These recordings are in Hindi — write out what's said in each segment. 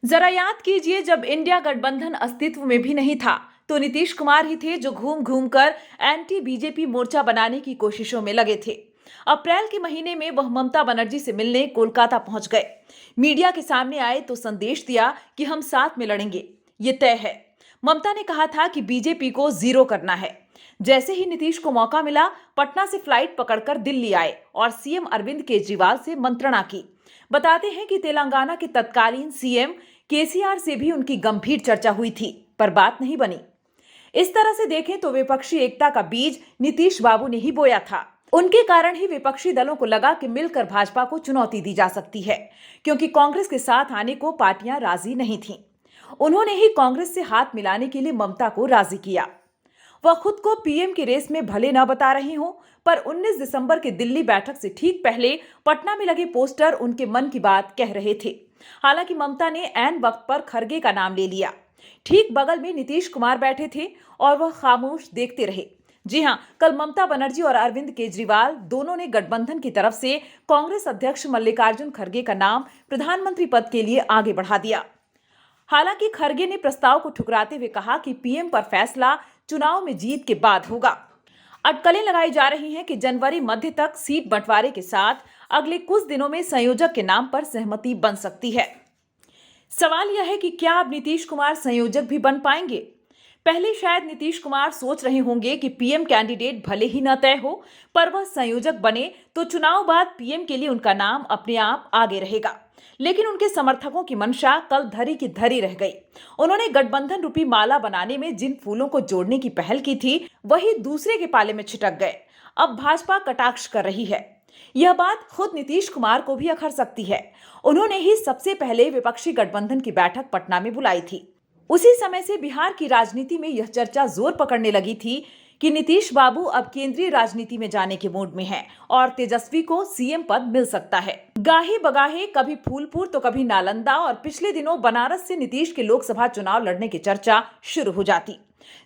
जरा याद कीजिए, जब इंडिया गठबंधन अस्तित्व में भी नहीं था तो नीतीश कुमार ही थे जो घूम घूम कर एंटी बीजेपी मोर्चा बनाने की कोशिशों में लगे थे। अप्रैल के महीने में वह ममता बनर्जी से मिलने कोलकाता पहुंच गए। मीडिया के सामने आए तो संदेश दिया कि हम साथ में लड़ेंगे, ये तय है। ममता ने कहा था कि बीजेपी को जीरो करना है। जैसे ही नीतीश को मौका मिला, पटना से फ्लाइट पकड़कर दिल्ली आए और सीएम अरविंद केजरीवाल से मंत्रणा की। बताते हैं कि तेलंगाना के तत्कालीन सीएम केसीआर से भी उनकी गंभीर चर्चा हुई थी, पर बात नहीं बनी। इस तरह से देखें तो विपक्षी एकता का बीज नीतीश बाबू ने ही बोया था। उनके कारण ही विपक्षी दलों को लगा कि मिलकर भाजपा को चुनौती दी जा सकती है, क्योंकि कांग्रेस के साथ आने को पार्टियां राजी नहीं थीं। उन्होंने ही कांग्रेस से हाथ मिलाने के लिए ममता को राजी किया। वह खुद को पीएम की रेस में भले न बता रही हो, पर 19 दिसंबर के दिल्ली बैठक से ठीक पहले पटना में लगे पोस्टर उनके मन की बात कह रहे थे। हालांकि ममता ने ऐन वक्त पर खरगे का नाम ले लिया। ठीक बगल में नीतीश कुमार बैठे थे और वह खामोश देखते रहे। जी हां, कल ममता बनर्जी और अरविंद केजरीवाल दोनों ने गठबंधन की तरफ से कांग्रेस अध्यक्ष मल्लिकार्जुन खरगे का नाम प्रधानमंत्री पद के लिए आगे बढ़ा दिया। हालांकि खरगे ने प्रस्ताव को ठुकराते हुए कहा कि पीएम पर फैसला चुनाव में जीत के बाद होगा। अटकलें लगाई जा रही हैं कि जनवरी मध्य तक सीट बंटवारे के साथ अगले कुछ दिनों में संयोजक के नाम पर सहमति बन सकती है। सवाल यह है कि क्या अब नीतीश कुमार संयोजक भी बन पाएंगे? पहले शायद नीतीश कुमार सोच रहे होंगे कि पीएम कैंडिडेट भले ही न तय हो, पर वह संयोजक बने तो चुनाव बाद पीएम के लिए उनका नाम अपने आप आगे रहेगा। लेकिन उनके समर्थकों की मंशा कल धरी की धरी रह गई। उन्होंने गठबंधन रूपी माला बनाने में जिन फूलों को जोड़ने की पहल की थी, वही दूसरे के पाले में छिटक गए। अब भाजपा कटाक्ष कर रही है। यह बात खुद नीतीश कुमार को भी अखर सकती है। उन्होंने ही सबसे पहले विपक्षी गठबंधन की बैठक पटना में बुलाई थी। उसी समय से बिहार की राजनीति में यह चर्चा जोर पकड़ने लगी थी कि नीतीश बाबू अब केंद्रीय राजनीति में जाने के मूड में हैं और तेजस्वी को सीएम पद मिल सकता है। गाहे बगाहे, कभी फूलपुर तो कभी नालंदा, और पिछले दिनों बनारस से नीतीश के लोकसभा चुनाव लड़ने की चर्चा शुरू हो जाती।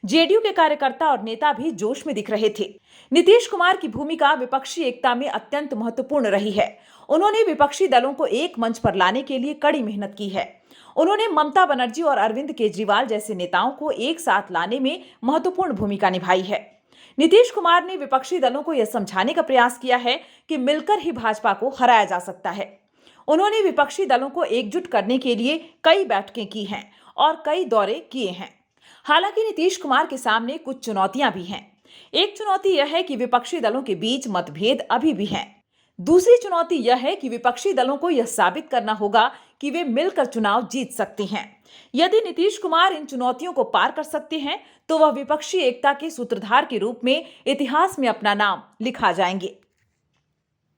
जेडीयू के कार्यकर्ता और नेता भी जोश में दिख रहे थे। नीतीश कुमार की भूमिका विपक्षी एकता में अत्यंत महत्वपूर्ण रही है। उन्होंने विपक्षी दलों को एक मंच पर लाने के लिए कड़ी मेहनत की है। उन्होंने ममता बनर्जी और अरविंद केजरीवाल जैसे नेताओं को एक साथ लाने में महत्वपूर्ण भूमिका निभाई है। नीतीश कुमार ने विपक्षी दलों को यह समझाने का प्रयास किया है कि मिलकर ही भाजपा को हराया जा सकता है। उन्होंने विपक्षी दलों को एकजुट करने के लिए कई बैठकें की हैं और कई दौरे किए हैं। हालांकि नीतीश कुमार के सामने कुछ चुनौतियां भी हैं। एक चुनौती यह है कि विपक्षी दलों के बीच मतभेद अभी भी हैं। दूसरी चुनौती यह है कि विपक्षी दलों को यह साबित करना होगा कि वे मिलकर चुनाव जीत सकते हैं। यदि नीतीश कुमार इन चुनौतियों को पार कर सकते हैं तो वह विपक्षी एकता के सूत्रधार के रूप में इतिहास में अपना नाम लिखा जाएंगे।